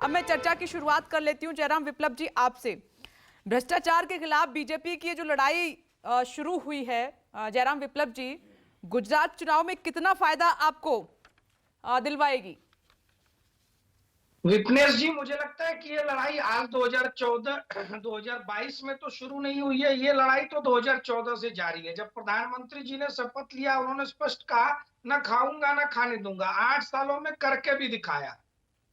अब मैं चर्चा की शुरुआत कर लेती हूँ जयराम विप्लव जी आपसे। भ्रष्टाचार के खिलाफ बीजेपी की ये जो लड़ाई शुरू हुई है, जयराम विप्लव जी, गुजरात चुनाव में कितना फायदा आपको दिलवाएगी? विपनेश जी, मुझे लगता है कि ये लड़ाई आज 2014 2022 में तो शुरू नहीं हुई है। ये लड़ाई तो 2014 से जारी है। जब प्रधानमंत्री जी ने शपथ लिया, उन्होंने स्पष्ट कहा, न खाऊंगा न खाने दूंगा। 8 सालों में करके भी दिखाया।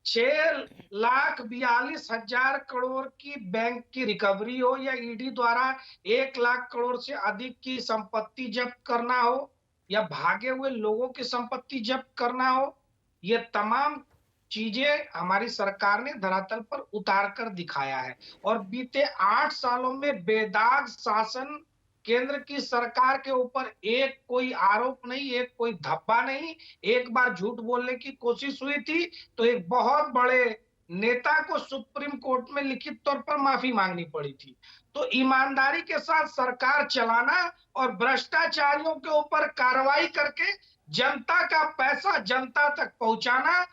6,42,000 करोड़ की बैंक की रिकवरी हो या ईडी द्वारा 1 लाख करोड़ से अधिक की संपत्ति जब्त करना हो या भागे हुए लोगों की संपत्ति जब्त करना हो, ये तमाम चीजें हमारी सरकार ने धरातल पर उतार कर दिखाया है। और बीते 8 सालों में बेदाग शासन, केंद्र की सरकार के ऊपर एक कोई आरोप नहीं, एक कोई धब्बा नहीं। एक बार झूठ बोलने की कोशिश हुई थी तो एक बहुत बड़े नेता को सुप्रीम कोर्ट में लिखित तौर पर माफी मांगनी पड़ी थी। तो ईमानदारी के साथ सरकार चलाना और भ्रष्टाचारियों के ऊपर कार्रवाई करके जनता का पैसा जनता तक पहुंचाना,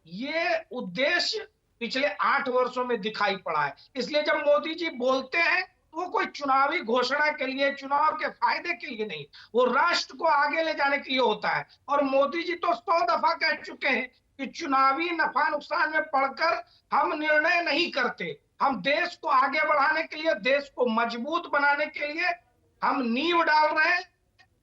ये उद्देश्य पिछले 8 वर्षों में दिखाई पड़ा है। इसलिए जब मोदी जी बोलते हैं तो वो कोई चुनावी घोषणा के लिए, चुनाव के फायदे के लिए नहीं, वो राष्ट्र को आगे ले जाने के लिए होता है। और मोदी जी तो 100 दफा कह चुके हैं कि चुनावी नफा नुकसान में पड़कर हम निर्णय नहीं करते। हम देश को आगे बढ़ाने के लिए, देश को मजबूत बनाने के लिए हम नींव डाल रहे हैं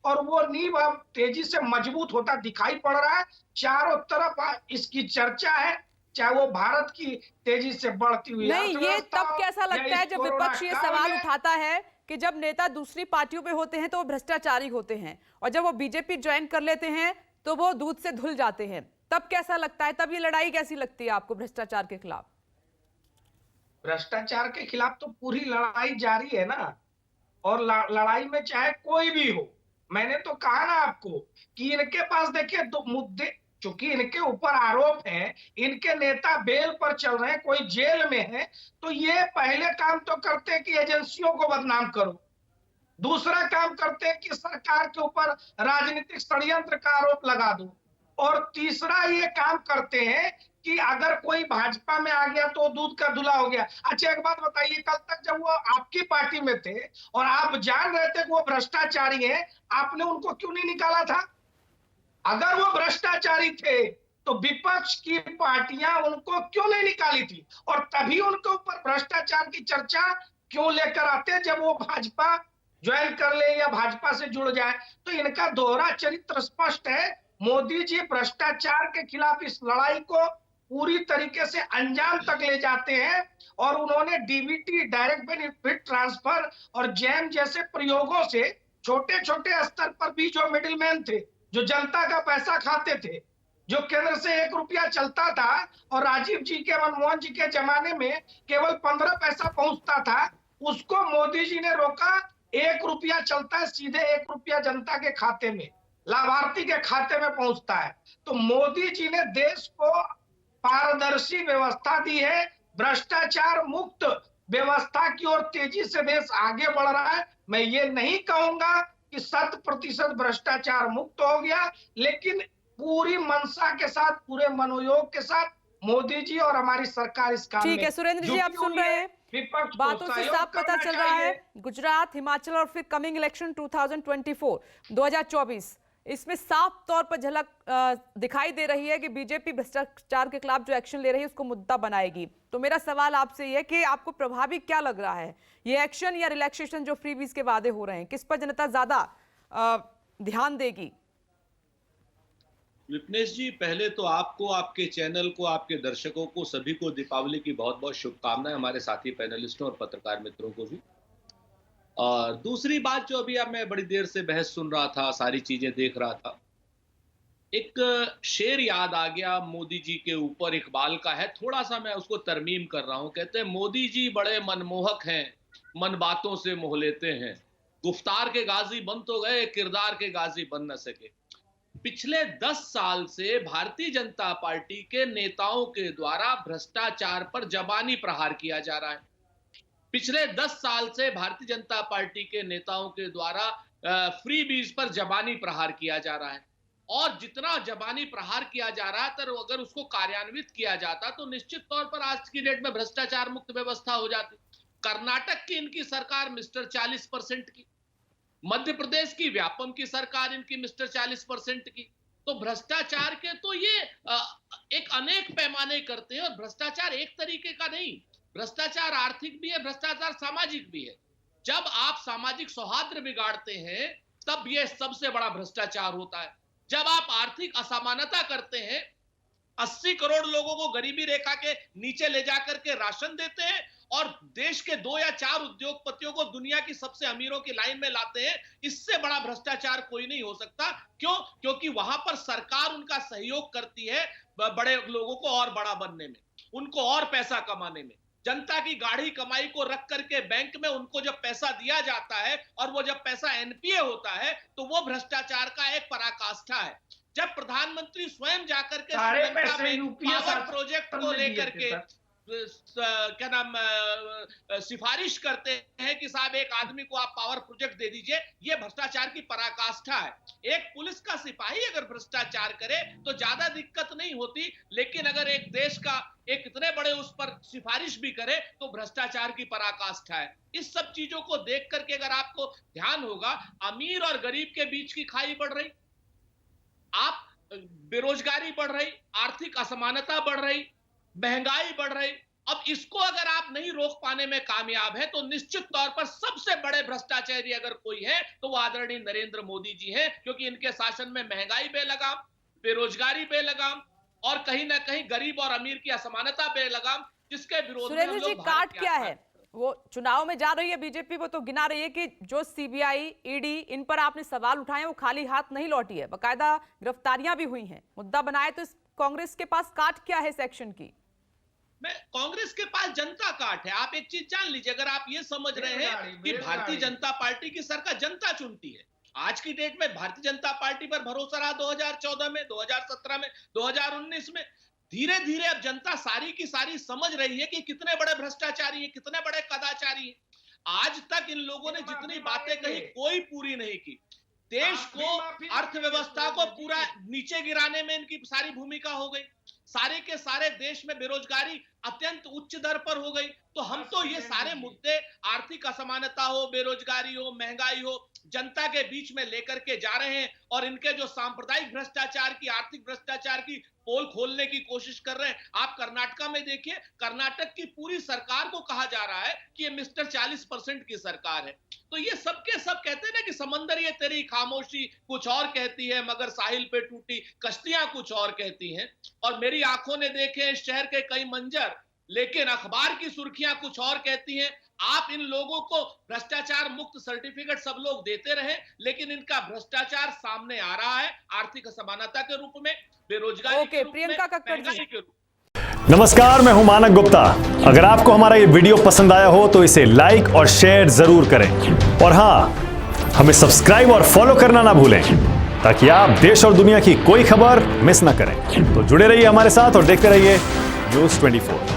और वो नींव अब तेजी से मजबूत होता दिखाई पड़ रहा है। चारों तरफ इसकी चर्चा है, चाहे वो भारत की तेजी से बढ़ती हुई नहीं, ये तब कैसा या लगता है जब विपक्ष ये सवाल उठाता है कि जब नेता दूसरी पार्टियों पे होते हैं तो वो भ्रष्टाचारी होते हैं और जब वो बीजेपी ज्वाइन कर लेते हैं तो वो दूध से धुल जाते हैं। तब कैसा लगता है, तब ये लड़ाई कैसी लगती है आपको भ्रष्टाचार के खिलाफ? भ्रष्टाचार के खिलाफ तो पूरी लड़ाई जारी है ना। और लड़ाई में चाहे कोई भी हो, मैंने तो कहा ना आपको कि इनके पास देखिए दो मुद्दे, चूंकि इनके ऊपर आरोप है, इनके नेता बेल पर चल रहे हैं, कोई जेल में है, तो ये पहले काम तो करते हैं कि एजेंसियों को बदनाम करो। दूसरा काम करते हैं कि सरकार के ऊपर राजनीतिक षड्यंत्र का आरोप लगा दो। और तीसरा ये काम करते हैं कि अगर कोई भाजपा में आ गया तो दूध का धुला हो गया। अच्छा, एक बात बताइए, कल तक जब वो आपकी पार्टी में थे और आप जान रहे थे कि वो भ्रष्टाचारी है, आपने उनको क्यों नहीं निकाला था? अगर वो भ्रष्टाचारी थे तो विपक्ष की पार्टियां उनको क्यों नहीं निकाली थी? और तभी उनके ऊपर भ्रष्टाचार की चर्चा क्यों लेकर आते जब वो भाजपा ज्वाइन कर ले या भाजपा से जुड़ जाए? तो इनका दोहरा चरित्र स्पष्ट है। मोदी जी भ्रष्टाचार के खिलाफ इस लड़ाई को पूरी तरीके से अंजाम तक ले जाते हैं। और उन्होंने डीबीटी, डायरेक्ट बेनिफिट ट्रांसफर और जैम जैसे प्रयोगों से छोटे छोटे स्तर पर भी जो मिडिलमैन थे, जो जनता का पैसा खाते थे, जो केंद्र से 1 रुपया चलता था और राजीव जी के, मनमोहन जी के जमाने में केवल 15 पैसा पहुंचता था, उसको मोदी जी ने रोका। 1 रुपया चलता है, सीधे 1 रुपया जनता के खाते में, लाभार्थी के खाते में पहुंचता है। तो मोदी जी ने देश को पारदर्शी व्यवस्था दी है, भ्रष्टाचार मुक्त व्यवस्था की ओर तेजी से देश आगे बढ़ रहा है। मैं ये नहीं कहूंगा कि 100% भ्रष्टाचार मुक्त हो गया, लेकिन पूरी मंशा के साथ, पूरे मनोयोग के साथ मोदी जी और हमारी सरकार इस काम में। ठीक है सुरेंद्र जी, आप सुन रहे हैं, बातों से साफ पता चल रहा है गुजरात, हिमाचल और फिर कमिंग इलेक्शन 2024, इसमें साफ तौर पर झलक दिखाई दे रही है कि बीजेपी भ्रष्टाचार के खिलाफ जो एक्शन ले रही है उसको मुद्दा बनाएगी। तो मेरा सवाल आपसे यह कि आपको प्रभावी क्या लग रहा है, ये एक्शन या रिलैक्सेशन जो फ्रीबीज के वादे हो रहे हैं, किस पर जनता ज्यादा ध्यान देगी? विपनेश जी, पहले तो आपको, आपके चैनल को, आपके दर्शकों को, सभी को दीपावली की बहुत बहुत शुभकामनाएं, हमारे साथी पैनलिस्टों और पत्रकार मित्रों को भी। और दूसरी बात, जो अभी अब मैं बड़ी देर से बहस सुन रहा था, सारी चीजें देख रहा था, एक शेर याद आ गया मोदी जी के ऊपर, इकबाल का है, थोड़ा सा मैं उसको तरमीम कर रहा हूं। कहते हैं, मोदी जी बड़े मनमोहक हैं, मन बातों से मोह लेते हैं, गुफ्तार के गाजी बन तो गए, किरदार के गाजी बन न सके। पिछले 10 साल से भारतीय जनता पार्टी के नेताओं के द्वारा भ्रष्टाचार पर जबानी प्रहार किया जा रहा है। पिछले 10 साल से भारतीय जनता पार्टी के नेताओं के द्वारा फ्री बीज पर जबानी प्रहार किया जा रहा है। और जितना जबानी प्रहार किया जा रहा था, अगर उसको कार्यान्वित किया जाता तो निश्चित तौर पर आज की डेट में भ्रष्टाचार मुक्त व्यवस्था हो जाती। कर्नाटक की इनकी सरकार मिस्टर 40% की, मध्य प्रदेश की व्यापम की सरकार इनकी मिस्टर 40% की। तो भ्रष्टाचार के तो ये एक अनेक पैमाने करते हैं, और भ्रष्टाचार एक तरीके का नहीं, भ्रष्टाचार आर्थिक भी है, भ्रष्टाचार सामाजिक भी है। जब आप सामाजिक सौहार्द बिगाड़ते हैं तब यह सबसे बड़ा भ्रष्टाचार होता है। जब आप आर्थिक असमानता करते हैं, 80 करोड़ लोगों को गरीबी रेखा के नीचे ले जाकर के राशन देते हैं और देश के 2 या 4 उद्योगपतियों को दुनिया की सबसे अमीरों की लाइन में लाते हैं, इससे बड़ा भ्रष्टाचार कोई नहीं हो सकता। क्यों? क्योंकि वहां पर सरकार उनका सहयोग करती है बड़े लोगों को और बड़ा बनने में, उनको और पैसा कमाने में। जनता की गाढ़ी कमाई को रख करके बैंक में उनको जब पैसा दिया जाता है और वो जब पैसा एनपीए होता है तो वो भ्रष्टाचार का एक पराकाष्ठा है। जब प्रधानमंत्री स्वयं जाकर के श्रीलंका में पावर प्रोजेक्ट को लेकर के क्या नाम सिफारिश करते हैं कि साहब एक आदमी को आप पावर प्रोजेक्ट दे दीजिए, ये भ्रष्टाचार की पराकाष्ठा है। एक पुलिस का सिपाही अगर भ्रष्टाचार करे तो ज्यादा दिक्कत नहीं होती, लेकिन अगर एक देश का एक इतने बड़े उस पर सिफारिश भी करे तो भ्रष्टाचार की पराकाष्ठा है। इस सब चीजों को देख करके अगर आपको ध्यान होगा, अमीर और गरीब के बीच की खाई बढ़ रही, आप बेरोजगारी बढ़ रही, आर्थिक असमानता बढ़ रही, महंगाई बढ़ रही। अब इसको अगर आप नहीं रोक पाने में कामयाब है तो निश्चित तौर पर सबसे बड़े भ्रष्टाचारी अगर कोई है तो वो आदरणीय नरेंद्र मोदी जी हैं, क्योंकि इनके शासन में महंगाई बेलगाम, बेरोजगारी बेलगाम और कहीं ना कहीं गरीब और अमीर की असमानता बेलगाम, जिसके विरोध में सुरेंद्र जी काट क्या है? वो चुनाव में जा रही है बीजेपी, वो तो गिना रही है कि जो सीबीआई, ईडी इन पर आपने सवाल उठाए वो खाली हाथ नहीं लौटी है, बकायदा गिरफ्तारियां भी हुई हैं। मुद्दा बनाए तो इस कांग्रेस के पास काट क्या है इस एक्शन की? कांग्रेस के पास जनता काट है। आप एक चीज जान लीजिए, अगर आप ये समझ रहे हैं कि भारतीय जनता पार्टी की सरकार जनता चुनती है, आज की डेट में भारतीय जनता पार्टी पर भरोसा रहा 2014 में, 2017 में, 2019 में। धीरे धीरे अब जनता सारी की सारी समझ रही है कि कितने बड़े भ्रष्टाचारी हैं, कितने बड़े कदाचारी हैं। आज तक इन लोगों ने जितनी बातें कही कोई पूरी नहीं की। देश को, अर्थव्यवस्था को पूरा नीचे गिराने में इनकी सारी भूमिका हो गई। सारे के सारे देश में बेरोजगारी अत्यंत उच्च दर पर हो गई। तो हम तो ये सारे मुद्दे, आर्थिक असमानता हो, बेरोजगारी हो, महंगाई हो, जनता के बीच में लेकर के जा रहे हैं और इनके जो सांप्रदायिक भ्रष्टाचार की, आर्थिक भ्रष्टाचार की पोल खोलने की कोशिश कर रहे हैं। आप कर्नाटक में देखिए, कर्नाटक की पूरी सरकार को कहा जा रहा है कि ये मिस्टर 40% की सरकार है। तो ये सब के सब कहते हैं ना कि समंदर ये तेरी खामोशी कुछ और कहती है, मगर साहिल पे टूटी कश्तियां कुछ और कहती हैं। और मेरी आंखों ने देखे शहर के कई मंजर, लेकिन अखबार की सुर्खियां कुछ और कहती हैं। आप इन लोगों को भ्रष्टाचार मुक्त सर्टिफिकेट सब लोग देते रहे, लेकिन इनका भ्रष्टाचार सामने आ रहा है आर्थिक असमानता के रूप में, बेरोजगारी के रूप में, महंगाई के रूप में। नमस्कार, मैं हूं मानक गुप्ता। अगर आपको हमारा ये वीडियो पसंद आया हो तो इसे लाइक और शेयर जरूर करें, और हां, हमें सब्सक्राइब और फॉलो करना ना भूलें ताकि आप देश और दुनिया की कोई खबर मिस ना करें। तो जुड़े रहिए हमारे साथ और देखते रहिए न्यूज़ 24।